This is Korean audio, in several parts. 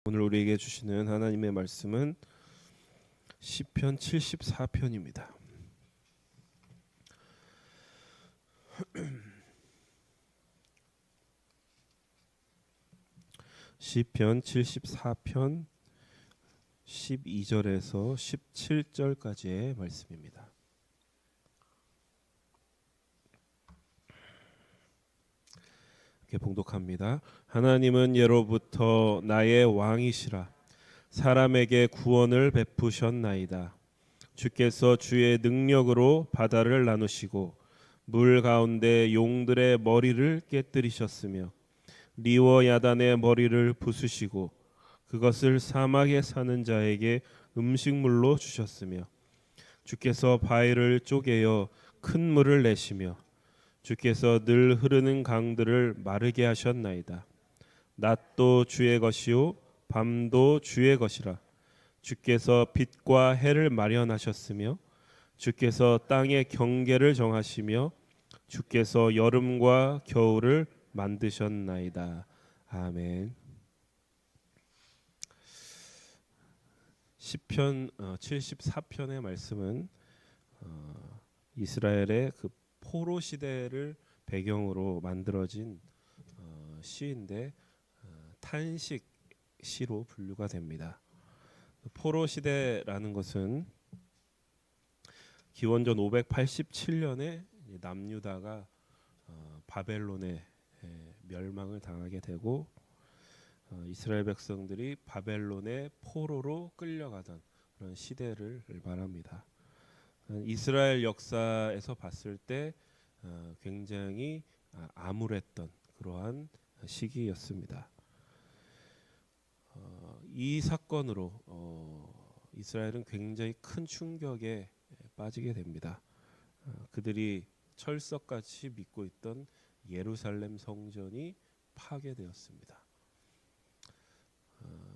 오늘 우리에게 주시는 하나님의 말씀은 시편 74편입니다. 시편 74편 12절에서 17절까지의 말씀입니다. 이렇게 봉독합니다. 하나님은 예로부터 나의 왕이시라. 사람에게 구원을 베푸셨나이다. 주께서 주의 능력으로 바다를 나누시고 물 가운데 용들의 머리를 깨뜨리셨으며 리워 야단의 머리를 부수시고 그것을 사막에 사는 자에게 음식물로 주셨으며 주께서 바위를 쪼개어 큰 물을 내시며 주께서 늘 흐르는 강들을 마르게 하셨나이다. 낮도 주의 것이요 밤도 주의 것이라. 주께서 빛과 해를 마련하셨으며 주께서 땅의 경계를 정하시며 주께서 여름과 겨울을 만드셨나이다. 아멘. 시편 74편의 말씀은 이스라엘의 그 포로 시대를 배경으로 만들어진 시인데 탄식 시로 분류가 됩니다. 포로 시대라는 것은 기원전 587년에 남유다가 바벨론의 멸망을 당하게 되고 이스라엘 백성들이 바벨론의 포로로 끌려가던 그런 시대를 말합니다. 이스라엘 역사에서 봤을 때 굉장히 암울했던 그러한 시기였습니다. 이 사건으로 이스라엘은 굉장히 큰 충격에 빠지게 됩니다. 그들이 철석같이 믿고 있던 예루살렘 성전이 파괴되었습니다.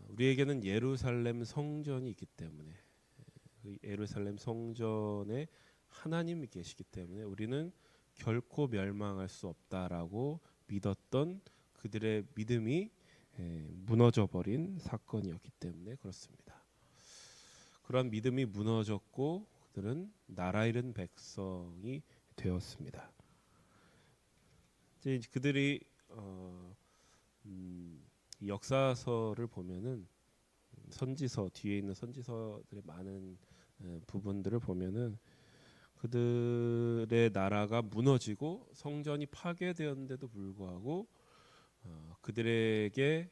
우리에게는 예루살렘 성전이 있기 때문에 예루살렘 성전에 하나님이 계시기 때문에 우리는 결코 멸망할 수 없다라고 믿었던 그들의 믿음이 무너져 버린 사건이었기 때문에 그렇습니다. 그러한 믿음이 무너졌고 그들은 나라 잃은 백성이 되었습니다. 이제 그들이 역사서를 보면은 선지서 뒤에 있는 선지서들의 많은 부분들을 보면은 그들의 나라가 무너지고 성전이 파괴되었는데도 불구하고 그들에게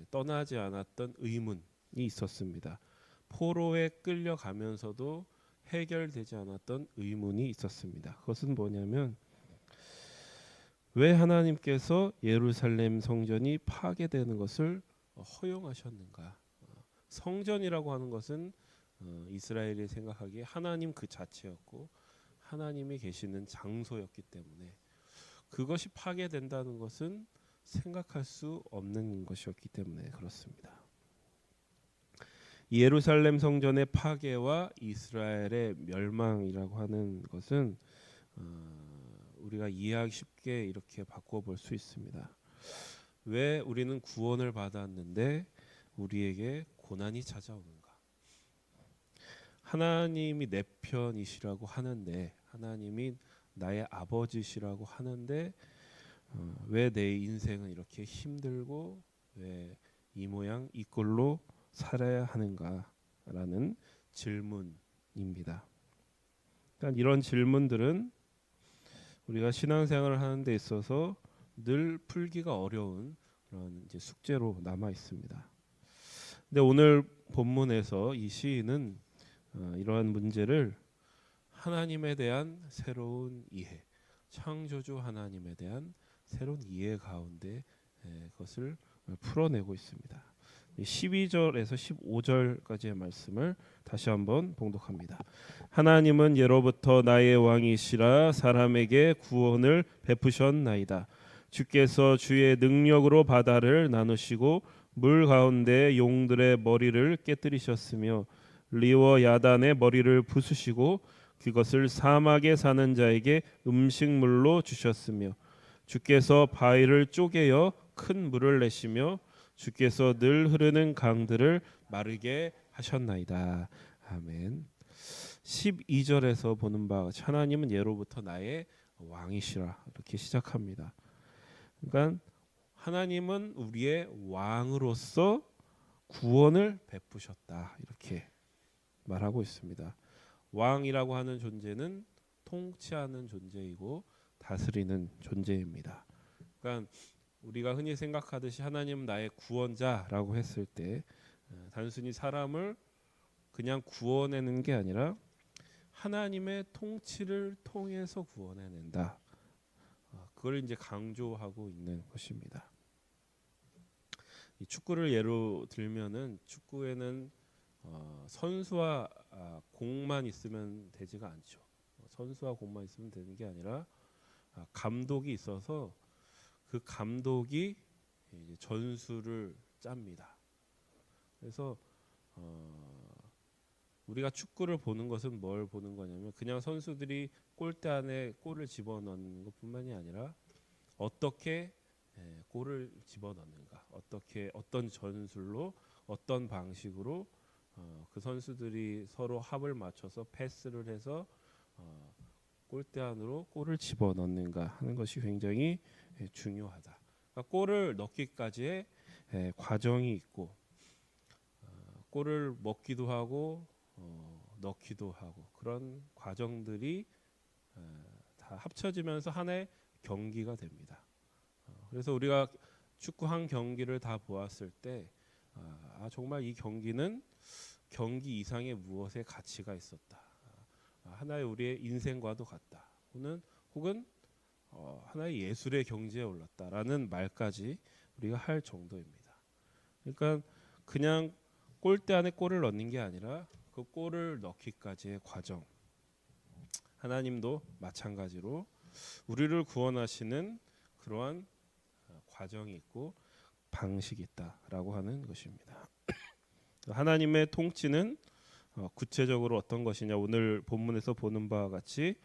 떠나지 않았던 의문이 있었습니다. 포로에 끌려가면서도 해결되지 않았던 의문이 있었습니다. 그것은 뭐냐면 왜 하나님께서 예루살렘 성전이 파괴되는 것을 허용하셨는가? 성전이라고 하는 것은 이스라엘이 생각하기에 하나님 그 자체였고 하나님이 계시는 장소였기 때문에 그것이 파괴된다는 것은 생각할 수 없는 것이었기 때문에 그렇습니다. 예루살렘 성전의 파괴와 이스라엘의 멸망이라고 하는 것은 우리가 이해하기 쉽게 이렇게 바꿔볼 수 있습니다. 왜 우리는 구원을 받았는데 우리에게 고난이 찾아오는가? 하나님이 내 편이시라고 하는데 하나님이 나의 아버지시라고 하는데 왜 내 인생은 이렇게 힘들고 왜 이 모양 이 꼴로 살아야 하는가라는 질문입니다. 그러니까 이런 질문들은 우리가 신앙생활을 하는 데 있어서 늘 풀기가 어려운 그런 이제 숙제로 남아 있습니다. 근데 오늘 본문에서 이 시인은 이러한 문제를 하나님에 대한 새로운 이해, 창조주 하나님에 대한 새로운 이해 가운데 그것을 풀어내고 있습니다. 12절에서 15절까지의 말씀을 다시 한번 봉독합니다. 하나님은 예로부터 나의 왕이시라. 사람에게 구원을 베푸셨나이다. 주께서 주의 능력으로 바다를 나누시고 물 가운데 용들의 머리를 깨뜨리셨으며 리워 야단의 머리를 부수시고 그것을 사막에 사는 자에게 음식물로 주셨으며 주께서 바위를 쪼개어 큰 물을 내시며 주께서 늘 흐르는 강들을 마르게 하셨나이다. 아멘. 12절에서 보는 바와 같이 하나님은 예로부터 나의 왕이시라 이렇게 시작합니다. 그러니까 하나님은 우리의 왕으로서 구원을 베푸셨다 이렇게 말하고 있습니다. 왕이라고 하는 존재는 통치하는 존재이고 다스리는 존재입니다. 그러니까 우리가 흔히 생각하듯이 하나님은 나의 구원자라고 했을 때 단순히 사람을 그냥 구원해내는 게 아니라 하나님의 통치를 통해서 구원해낸다. 그걸 이제 강조하고 있는 것입니다. 이 축구를 예로 들면은 축구에는 선수와 공만 있으면 되지가 않죠. 선수와 공만 있으면 되는 게 아니라 감독이 있어서 그 감독이 이제 전술을 짭니다. 그래서 우리가 축구를 보는 것은 뭘 보는 거냐면 그냥 선수들이 골대 안에 골을 집어넣는 것뿐만이 아니라 어떻게 골을 집어넣는가, 어떻게 어떤 전술로 어떤 방식으로 그 선수들이 서로 합을 맞춰서 패스를 해서 골대 안으로 골을 집어넣는가 하는 것이 굉장히 중요하다. 그러니까 골을 넣기까지의 과정이 있고 골을 먹기도 하고 넣기도 하고 그런 과정들이 다 합쳐지면서 하나의 경기가 됩니다. 그래서 우리가 축구 한 경기를 다 보았을 때 정말 이 경기는 경기 이상의 무엇의 가치가 있었다. 하나의 우리의 인생과도 같다. 혹은 하나의 예술의 경지에 올랐다라는 말까지 우리가 할 정도입니다. 그러니까 그냥 골대 안에 골을 넣는 게 아니라 그 골을 넣기까지의 과정. 하나님도 마찬가지로 우리를 구원하시는 그러한 과정이 있고 방식이 있다라고 하는 것입니다. 하나님의 통치는 구체적으로 어떤 것이냐 오늘 본문에서 보는 바와 같이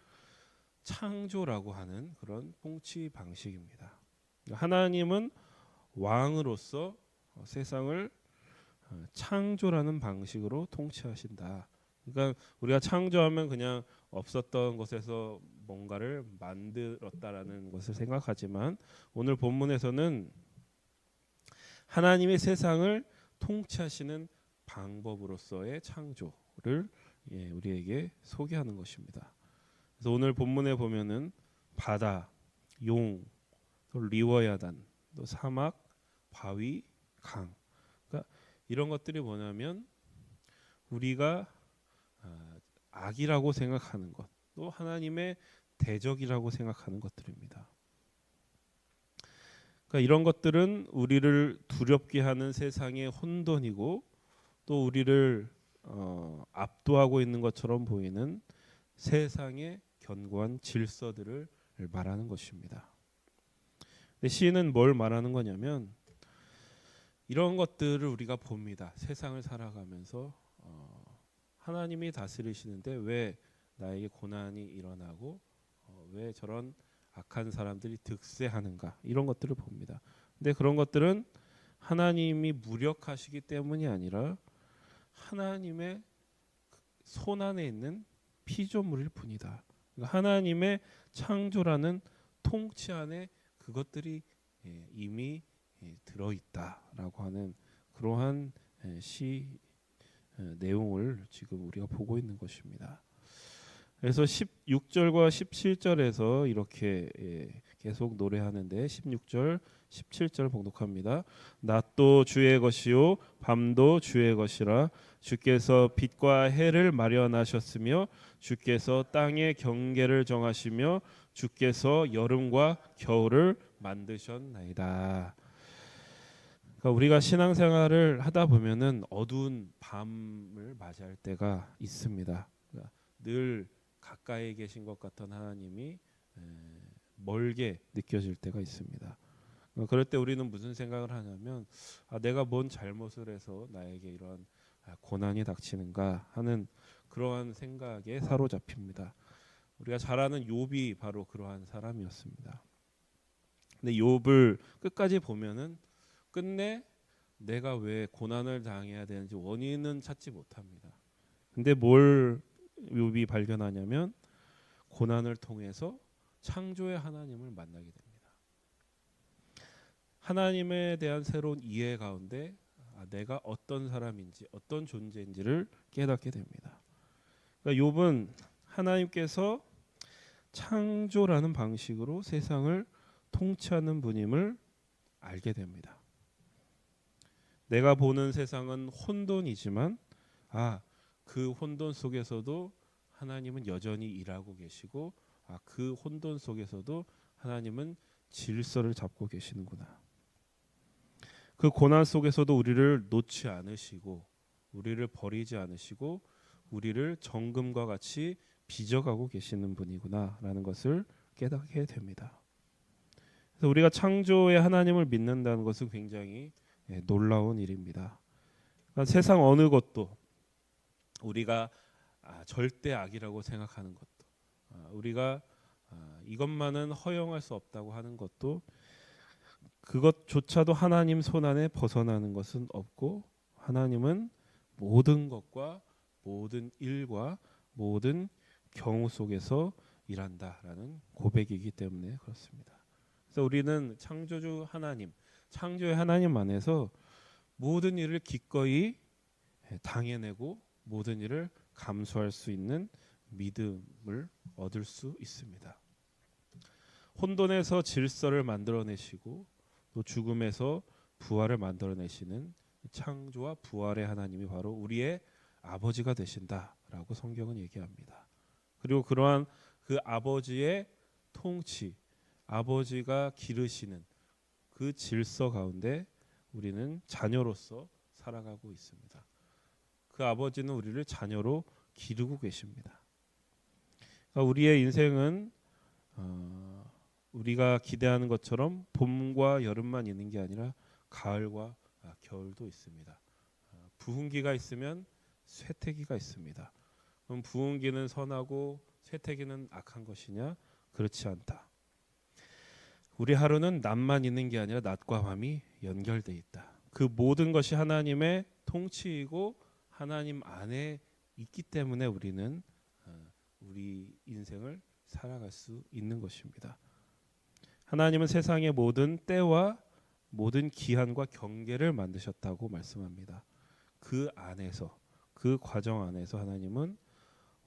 창조라고 하는 그런 통치 방식입니다. 하나님은 왕으로서 세상을 창조라는 방식으로 통치하신다. 그러니까 우리가 창조하면 그냥 없었던 것에서 뭔가를 만들었다라는 것을 생각하지만 오늘 본문에서는 하나님의 세상을 통치하시는 방법으로서의 창조를 우리에게 소개하는 것입니다. 그래서 오늘 본문에 보면은 바다, 용, 또 리워야단, 또 사막, 바위, 강. 그러니까 이런 것들이 뭐냐면 우리가 악이라고 생각하는 것, 또 하나님의 대적이라고 생각하는 것들입니다. 그러니까 이런 것들은 우리를 두렵게 하는 세상의 혼돈이고 또 우리를 압도하고 있는 것처럼 보이는 세상의 견고한 질서들을 말하는 것입니다. 근데 시인은 뭘 말하는 거냐면 이런 것들을 우리가 봅니다. 세상을 살아가면서 하나님이 다스리시는데 왜 나에게 고난이 일어나고 왜 저런 악한 사람들이 득세하는가 이런 것들을 봅니다. 근데 그런 것들은 하나님이 무력하시기 때문이 아니라 하나님의 손 안에 있는 피조물일 뿐이다. 그러니까 하나님의 창조라는 통치 안에 그것들이 이미 들어있다라고 하는 그러한 시 내용을 지금 우리가 보고 있는 것입니다. 그래서 16절과 17절에서 이렇게 계속 노래하는데 16절, 17절 봉독합니다. 낮도 주의 것이요 밤도 주의 것이라 주께서 빛과 해를 마련하셨으며 주께서 땅의 경계를 정하시며 주께서 여름과 겨울을 만드셨나이다. 그러니까 우리가 신앙생활을 하다 보면은 어두운 밤을 맞이할 때가 있습니다. 그러니까 늘 가까이 계신 것 같은 하나님이 멀게 느껴질 때가 있습니다. 그럴 때 우리는 무슨 생각을 하냐면 내가 뭔 잘못을 해서 나에게 이런 고난이 닥치는가 하는 그러한 생각에 사로잡힙니다. 우리가 잘 아는 욥이 바로 그러한 사람이었습니다. 근데 욥을 끝까지 보면은 끝내 내가 왜 고난을 당해야 되는지 원인은 찾지 못합니다. 근데 뭘 욥이 발견하냐면 고난을 통해서 창조의 하나님을 만나게 됩니다. 하나님에 대한 새로운 이해 가운데 내가 어떤 사람인지 어떤 존재인지를 깨닫게 됩니다. 그러니까 욥은 하나님께서 창조라는 방식으로 세상을 통치하는 분임을 알게 됩니다. 내가 보는 세상은 혼돈이지만 그 혼돈 속에서도 하나님은 여전히 일하고 계시고 그 혼돈 속에서도 하나님은 질서를 잡고 계시는구나. 그 고난 속에서도 우리를 놓지 않으시고 우리를 버리지 않으시고 우리를 정금과 같이 빚어가고 계시는 분이구나라는 것을 깨닫게 됩니다. 그래서 우리가 창조의 하나님을 믿는다는 것은 굉장히 놀라운 일입니다. 그러니까 세상 어느 것도 우리가 절대 악이라고 생각하는 것도 우리가 이것만은 허용할 수 없다고 하는 것도 그것조차도 하나님 손안에 벗어나는 것은 없고 하나님은 모든 것과 모든 일과 모든 경우 속에서 일한다라는 고백이기 때문에 그렇습니다. 그래서 우리는 창조주 하나님, 창조의 하나님 안에서 모든 일을 기꺼이 당해내고 모든 일을 감수할 수 있는 믿음을 얻을 수 있습니다. 혼돈에서 질서를 만들어내시고 또 죽음에서 부활을 만들어내시는 창조와 부활의 하나님이 바로 우리의 아버지가 되신다라고 성경은 얘기합니다. 그리고 그러한 그 아버지의 통치, 아버지가 기르시는 그 질서 가운데 우리는 자녀로서 살아가고 있습니다. 그 아버지는 우리를 자녀로 기르고 계십니다. 그러니까 우리의 인생은 우리가 기대하는 것처럼 봄과 여름만 있는 게 아니라 가을과 겨울도 있습니다. 부흥기가 있으면 쇠퇴기가 있습니다. 그럼 부흥기는 선하고 쇠퇴기는 악한 것이냐? 그렇지 않다. 우리 하루는 낮만 있는 게 아니라 낮과 밤이 연결돼 있다. 그 모든 것이 하나님의 통치이고 하나님 안에 있기 때문에 우리는 우리 인생을 살아갈 수 있는 것입니다. 하나님은 세상의 모든 때와 모든 기한과 경계를 만드셨다고 말씀합니다. 그 안에서 그 과정 안에서 하나님은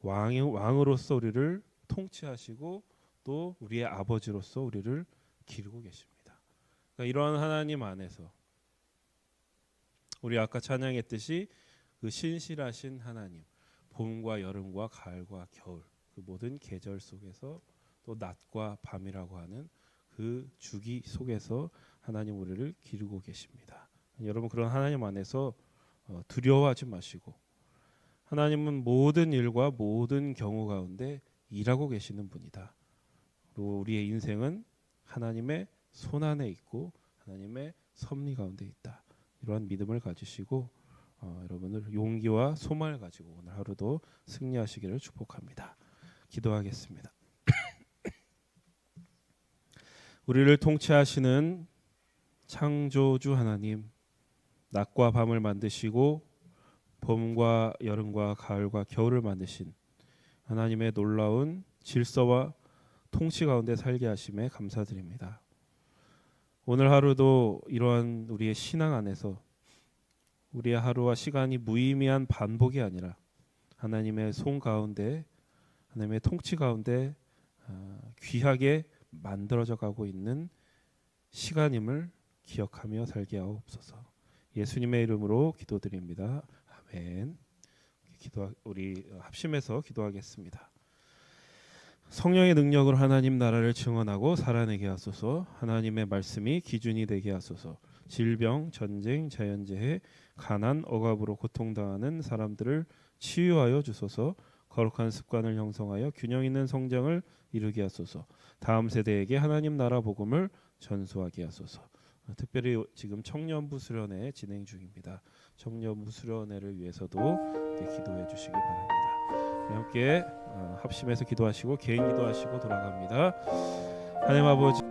왕으로서 우리를 통치하시고 또 우리의 아버지로서 우리를 기르고 계십니다. 그러니까 이러한 하나님 안에서 우리 아까 찬양했듯이 그 신실하신 하나님, 봄과 여름과 가을과 겨울 그 모든 계절 속에서 또 낮과 밤이라고 하는 그 주기 속에서 하나님 우리를 기르고 계십니다. 여러분 그런 하나님 안에서 두려워하지 마시고 하나님은 모든 일과 모든 경우 가운데 일하고 계시는 분이다. 그리고 우리의 인생은 하나님의 손안에 있고 하나님의 섭리 가운데 있다. 이러한 믿음을 가지시고 여러분을 용기와 소망을 가지고 오늘 하루도 승리하시기를 축복합니다. 기도하겠습니다. 우리를 통치하시는 창조주 하나님, 낮과 밤을 만드시고 봄과 여름과 가을과 겨울을 만드신 하나님의 놀라운 질서와 통치 가운데 살게 하심에 감사드립니다. 오늘 하루도 이러한 우리의 신앙 안에서 우리의 하루와 시간이 무의미한 반복이 아니라 하나님의 손 가운데 하나님의 통치 가운데 귀하게 만들어져 가고 있는 시간임을 기억하며 살게 하옵소서. 예수님의 이름으로 기도드립니다. 아멘. 우리 합심해서 기도하겠습니다. 성령의 능력으로 하나님 나라를 증언하고 살아내게 하소서. 하나님의 말씀이 기준이 되게 하소서. 질병, 전쟁, 자연재해, 가난, 억압으로 고통당하는 사람들을 치유하여 주소서. 거룩한 습관을 형성하여 균형 있는 성장을 이루게 하소서. 다음 세대에게 하나님 나라 복음을 전수하게 하소서. 특별히 지금 청년부 수련회 진행 중입니다. 청년부 수련회를 위해서도 기도해 주시기 바랍니다. 함께 합심해서 기도하시고 개인 기도하시고 돌아갑니다. 하나님 아버지